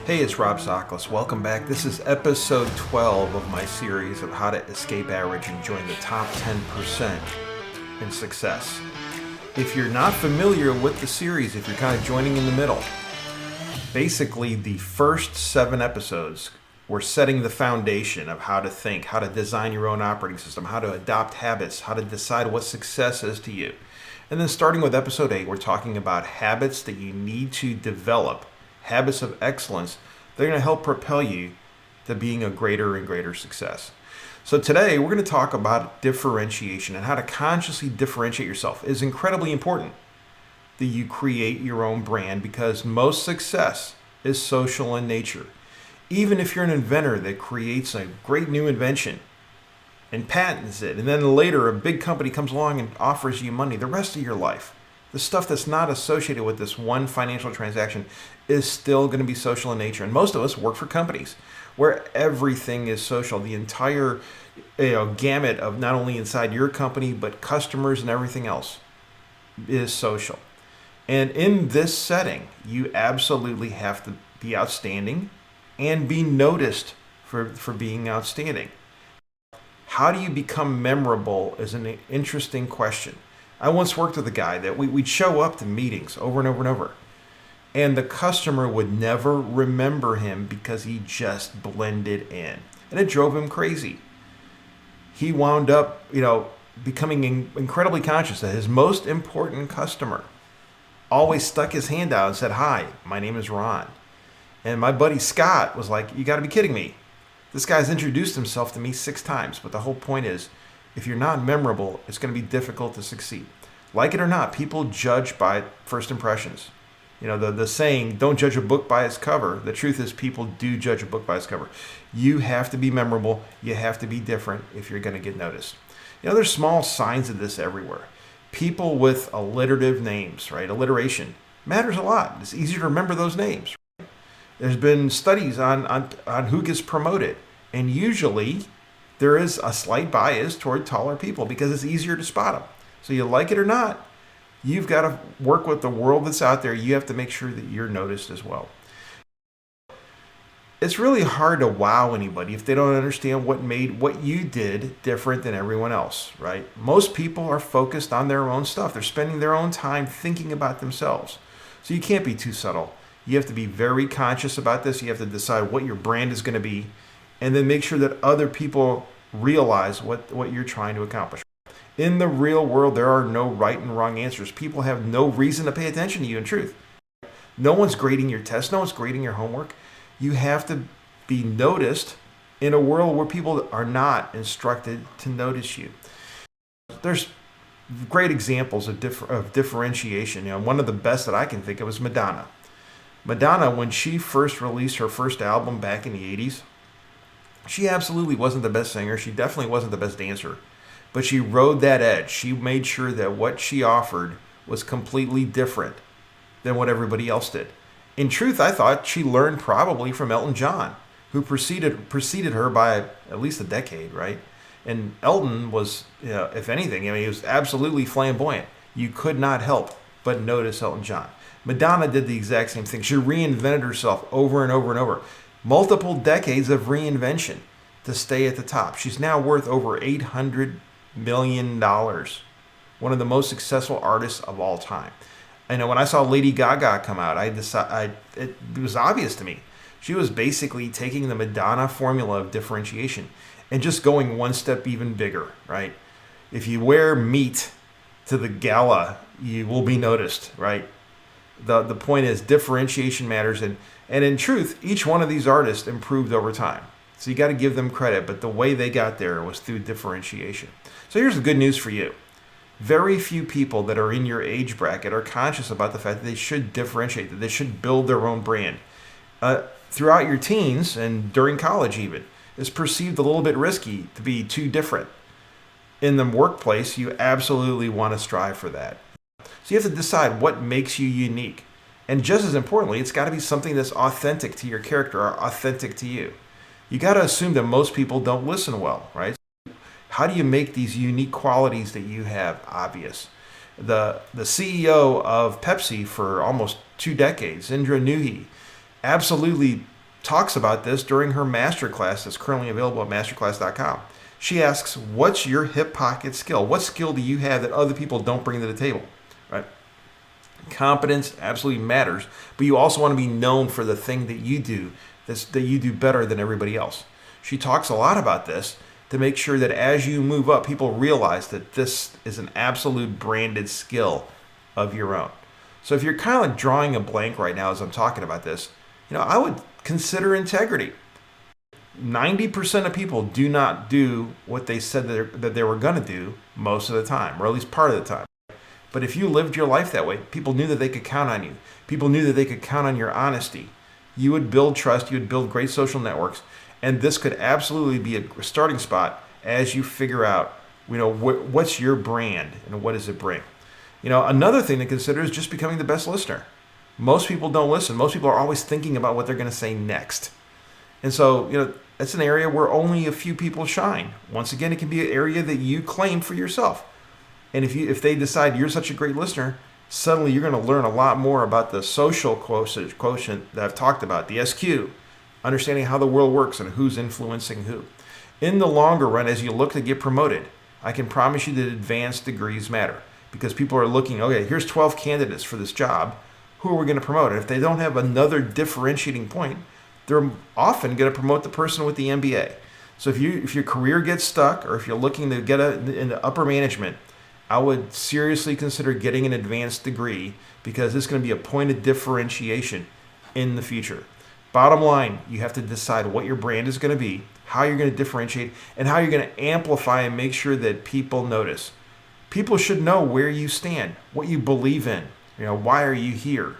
Hey, it's Rob Sakalas. Welcome back. This is episode 12 of my series of how to escape average and join the top 10% in success. If you're not familiar with the series, if you're kind of joining in the middle, basically the first 7 episodes were setting the foundation of how to think, how to design your own operating system, how to adopt habits, how to decide what success is to you. And then starting with episode 8, we're talking about habits that you need to develop, habits of excellence. They're going to help propel you to being a greater and greater success. So today we're going to talk about differentiation and how to consciously differentiate yourself. It is incredibly important that you create your own brand because most success is social in nature. Even if you're an inventor that creates a great new invention and patents it, and then later a big company comes along and offers you money, the rest of your life, the stuff that's not associated with this one financial transaction is still going to be social in nature. And most of us work for companies where everything is social. The entire gamut of not only inside your company, but customers and everything else is social. And in this setting, you absolutely have to be outstanding and be noticed for being outstanding. How do you become memorable is an interesting question. I once worked with a guy that we'd show up to meetings over and over and over, and the customer would never remember him because he just blended in, and it drove him crazy. He wound up, becoming incredibly conscious that his most important customer always stuck his hand out and said, "Hi, my name is Ron." And my buddy Scott was like, "You got to be kidding me. This guy's introduced himself to me 6 times." But the whole point is, if you're not memorable, it's going to be difficult to succeed. Like it or not, people judge by first impressions. The saying, don't judge a book by its cover. The truth is people do judge a book by its cover. You have to be memorable. You have to be different if you're going to get noticed. There's small signs of this everywhere. People with alliterative names, right? Alliteration matters a lot. It's easier to remember those names. Right? There's been studies on who gets promoted. And usually there is a slight bias toward taller people because it's easier to spot them. So you like it or not, you've got to work with the world that's out there. You have to make sure that you're noticed as well. It's really hard to wow anybody if they don't understand what made what you did different than everyone else, right? Most people are focused on their own stuff. They're spending their own time thinking about themselves. So you can't be too subtle. You have to be very conscious about this. You have to decide what your brand is going to be, and then make sure that other people realize what you're trying to accomplish. In the real world, there are no right and wrong answers. People have no reason to pay attention to you in truth. No one's grading your test. No one's grading your homework. You have to be noticed in a world where people are not instructed to notice you. There's great examples of differentiation. One of the best that I can think of is Madonna. Madonna, when she first released her first album back in the 80s, she absolutely wasn't the best singer. She definitely wasn't the best dancer. But she rode that edge. She made sure that what she offered was completely different than what everybody else did. In truth, I thought she learned probably from Elton John, who preceded her by at least a decade, right? And Elton was, if anything, he was absolutely flamboyant. You could not help but notice Elton John. Madonna did the exact same thing. She reinvented herself over and over and over. Multiple decades of reinvention to stay at the top. She's now worth over $800 million. One of the most successful artists of all time. I know when I saw Lady Gaga come out, it was obvious to me. She was basically taking the Madonna formula of differentiation and just going one step even bigger, right? If you wear meat to the gala, you will be noticed, right? The point is differentiation matters, and in truth, each one of these artists improved over time. So you got to give them credit, but the way they got there was through differentiation. So here's the good news for you. Very few people that are in your age bracket are conscious about the fact that they should differentiate, that they should build their own brand. Throughout your teens and during college even, it's perceived a little bit risky to be too different. In the workplace, you absolutely want to strive for that. So you have to decide what makes you unique. And just as importantly, it's got to be something that's authentic to your character or authentic to you. You got to assume that most people don't listen well, right? How do you make these unique qualities that you have obvious? The CEO of Pepsi for almost 2 decades, Indra Nooyi, absolutely talks about this during her masterclass that's currently available at masterclass.com. She asks, what's your hip pocket skill? What skill do you have that other people don't bring to the table? Right? Competence absolutely matters, but you also want to be known for the thing that you do that you do better than everybody else. She talks a lot about this to make sure that as you move up, people realize that this is an absolute branded skill of your own. So if you're kind of like drawing a blank right now as I'm talking about this, I would consider integrity. 90% of people do not do what they said that they were going to do most of the time, or at least part of the time. But if you lived your life that way, people knew that they could count on you. People knew that they could count on your honesty. You would build trust. You would build great social networks. And this could absolutely be a starting spot as you figure out, what's your brand and what does it bring. Another thing to consider is just becoming the best listener. Most people don't listen. Most people are always thinking about what they're going to say next. And so, that's an area where only a few people shine. Once again, it can be an area that you claim for yourself. And if they decide you're such a great listener, suddenly you're going to learn a lot more about the social quotient that I've talked about, the SQ, understanding how the world works and who's influencing who. In the longer run, as you look to get promoted, I can promise you that advanced degrees matter because people are looking, okay, here's 12 candidates for this job. Who are we going to promote? And if they don't have another differentiating point, they're often going to promote the person with the MBA. So if your career gets stuck or if you're looking to get into upper management, I would seriously consider getting an advanced degree because it's going to be a point of differentiation in the future. Bottom line, you have to decide what your brand is going to be, how you're going to differentiate, and how you're going to amplify and make sure that people notice. People should know where you stand, what you believe in. Why are you here?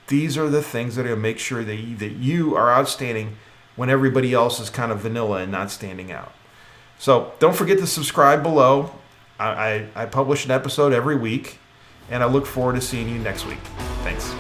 These are the things that are going to make sure that you are outstanding when everybody else is kind of vanilla and not standing out. So don't forget to subscribe below. I publish an episode every week, and I look forward to seeing you next week. Thanks.